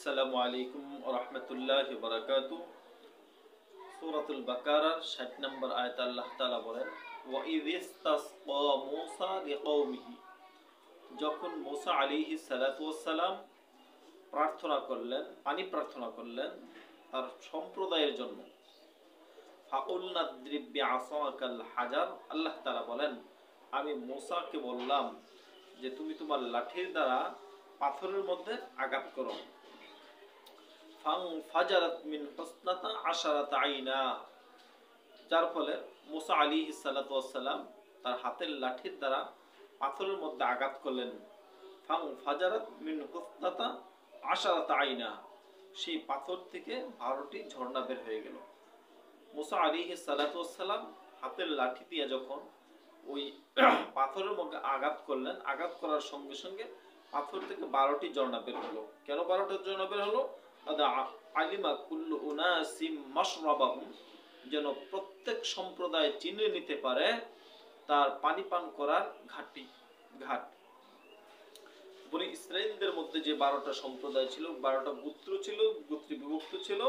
আসসালামু আলাইকুম ওয়া রাহমাতুল্লাহি ওয়া বারাকাতুহু। সূরাতুল বাকারার ৬০ নম্বর আয়াতে আল্লাহ তাআলা বলেন, ওয়া ইয ইসতাসকা মূসা লিকওমিহি, যখন মূসা আলাইহিস সালাতু ওয়াস সালাম পানি প্রার্থনা করলেন তার সম্প্রদায়ের জন্য। ফাকুলনা দ্রিব বিআসাকাল হাজার, আল্লাহ তাআলা বলেন, আমি মূসাকে বললাম যে তুমি তোমার লাঠির দ্বারা পাথরের মধ্যে আঘাত করো। ফাজারাত মিন হুসনাতা আশারাতা আইনা, যার ফলে মূসা আলাইহিস সালাতু ওয়াস সালাম তার হাতের লাঠির দ্বারা পাথরের মধ্যে আঘাত করলেন। ফাজারাত মিন হুসনাতা আশারাতা আইনা, সেই পাথর থেকে 12টি ঝর্ণা বের হয়ে গেল। মূসা আলাইহিস সালাতু ওয়াস সালাম হাতের লাঠি দিয়ে যখন ওই পাথরের মধ্যে আঘাত করলেন, আঘাত করার সঙ্গে সঙ্গে পাথর থেকে 12টি ঝর্ণা বের হলো। কেন 12টি ঝর্ণা বের হলো? আলিমা কুল্লু উনাসিম মাশরাবাহুম, যেন প্রত্যেক সম্প্রদায় চিনে নিতে পারে তার পানি পান করার ঘাট। বনি ইসরাইলদের মধ্যে যে 12টা সম্প্রদায় ছিল, 12টা গোত্র ছিল, গোত্রে বিভক্ত ছিল,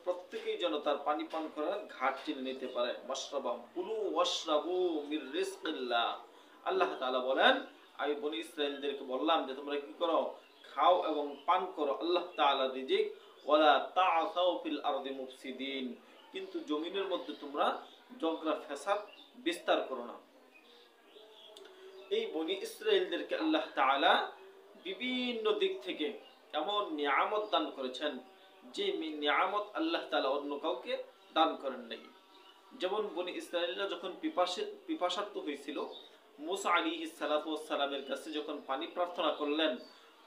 প্রত্যেকেই যেন তার পানি পান করার ঘাট চিনে নিতে পারে। মাশরাবাহুম কুলু ওয়াশরাবু মির রিজকিল্লাহ, আল্লাহ তাআলা বলেন, আমি বনি ইসরাইলদেরকে বললাম যে তোমরা কি করো, খাও এবং পান করো আল্লাহ তাআলার রিজিক। ওয়ালা তাআসাউ ফিল আরদি মুফসিদিন, কিন্তু জমিনের মধ্যে তোমরা ঝগড়া ফ্যাসাদ বিস্তার করো না। এই বনি ইসরাইলদেরকে আল্লাহ তাআলা বিভিন্ন দিক থেকে এমন নিয়ামত দান করেছেন যে নিয়ামত আল্লাহ তাআলা অন্য কাউকে দান করেন নাই। যেমন বনি ইসরাইলরা যখন পিপাসার্ত হয়েছিল, মূসা আলাইহিস সালাতু ওয়াস সালামের কাছে যখন পানি প্রার্থনা করলেন,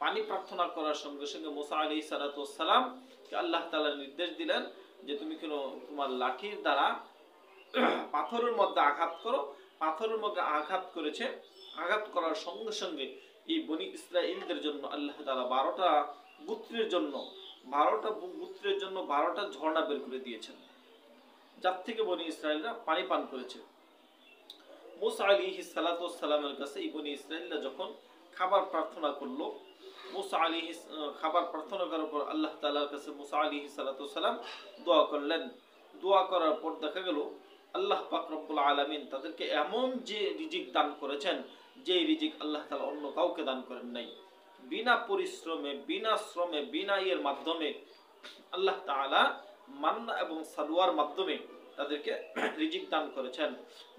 পানি প্রার্থনা করার সঙ্গে সঙ্গে মূসা আলাইহিস সালাতু ওয়াস সালাম কে আল্লাহ তাআলা নির্দেশ দিলেন যে তুমি কেন তোমার লাঠির দ্বারা পাথরের মধ্যে আঘাত করো। পাথরের মধ্যে আঘাত করেছে, আঘাত করার সঙ্গে সঙ্গে এই বনি ইসরাইলদের জন্য আল্লাহ তাআলা 12টা গোত্রের জন্য 12টা ঝর্ণা বের করে দিয়েছেন, যার থেকে বনি ইসরাইলরা পানি পান করেছে। মূসা আলাইহিস সালাতু ওয়াস সালামের কাছে এই বনি ইসরাইলরা যখন খাবার প্রার্থনা করলো, খাবার প্রার্থনা করার পর আল্লাহ তাআলার কাছে মূসা আলাইহিস সালাতু ওয়াস সালাম দোয়া করলেন। দোয়া করার পর দেখা গেল আল্লাহ পাক রব্বুল আলামিন তাদেরকে এমন যে রিজিক দান করেছেন, যে রিজিক আল্লাহ তাআলা অন্য কাউকে দান করেন নাই। বিনা পরিশ্রমে, বিনা শ্রমে, বিনা ইয়ের মাধ্যমে আল্লাহ তাআলা মান্না এবং সালওয়ার মাধ্যমে তাদেরকে রিজিক দান করেছেন,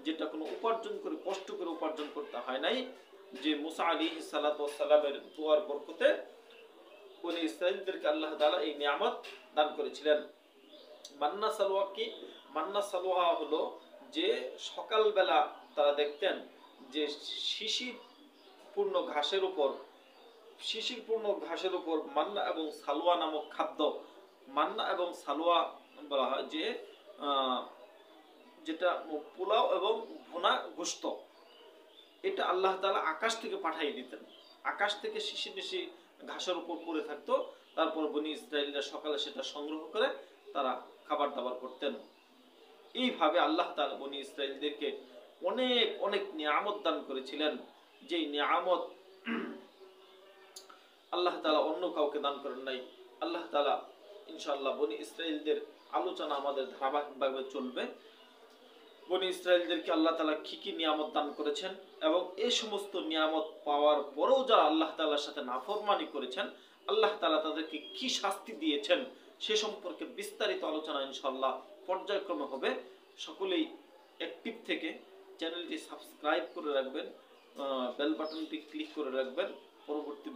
যেটা কোনো উপার্জন করে কষ্ট করে উপার্জন করতে হয় নাই। যে মূসা আলাইহিস সালাতু ওয়াস সালামের দোয়ার বরকতে বনি ইসরাইলদেরকে আল্লাহ তাআলা এই নিয়ামত দান করেছিলেন। মান্না সালওয়া কি? মান্না সালওয়া হলো যে সকালবেলা তারা দেখতেন যে শিশিরপূর্ণ ঘাসের উপর মান্না এবং সালওয়া নামক খাদ্য, মান্না এবং সালওয়া বলা হয় যে যেটা পোলাও এবং ভুনা গোশত, এটা আল্লাহ তাআলা আকাশ থেকে পাঠিয়ে দিতেন। আকাশ থেকে শিশি ঘাসের উপর পড়ে থাকতো, তারপর বনি ইসরাইলরা সকালে সেটা সংগ্রহ করে তারা খাবার দাবার করতেন। এইভাবে আল্লাহ তাআলা বনি ইসরাইলদেরকে অনেক অনেক নিয়ামত দান করেছিলেন, যেই নিয়ামত আল্লাহ তাআলা অন্য কাউকে দান করেন নাই। আল্লাহ তাআলা ইনশাআল্লাহ বনি ইসরাইলদের আলোচনা আমাদের ধারাবাহিকভাবে চলবে। বনি ইসরাইলদেরকে আল্লাহ তাআলা কি কি নিয়ামত দান করেছেন এবং এই সমস্ত নিয়ামত পাওয়ার পরেও যারা আল্লাহ তাআলার সাথে নাফরমানি করেছেন, আল্লাহ তাআলা তাদেরকে কি শাস্তি দিয়েছেন সে সম্পর্কে বিস্তারিত আলোচনা ইনশাআল্লাহ পর্যায়ক্রমে হবে। সকলেই অ্যাক্টিভ থেকে চ্যানেলটি সাবস্ক্রাইব করে রাখবেন, বেল বাটনটি ক্লিক করে রাখবেন পরবর্তী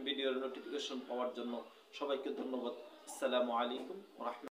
ভিডিওর নোটিফিকেশন পাওয়ার জন্য। সবাইকে ধন্যবাদ। আসসালামু আলাইকুম ওয়া রাহমাতুল্লাহ।